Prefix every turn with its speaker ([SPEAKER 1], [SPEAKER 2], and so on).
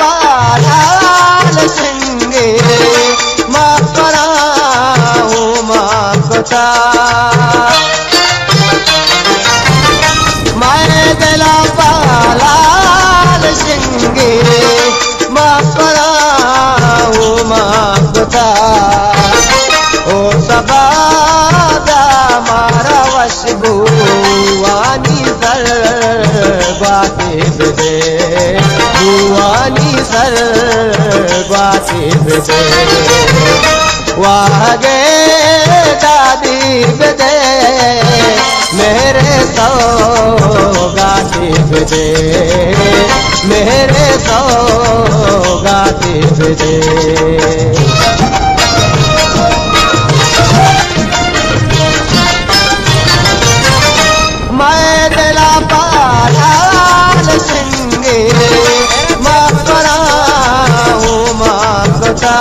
[SPEAKER 1] पालाल सिंगे माँ कराऊं मांगता मैं दिला पालाल सिंगे माँ कराऊं मांगता ओ सबादा मारा वश बुआनी सर बातें दे बुआनी सर बातें दे वागे दादी दे मेरे सौगाती दे मेरे सौगाती दे मैं दिला पालाल सिंगे माँ कराऊं मांगता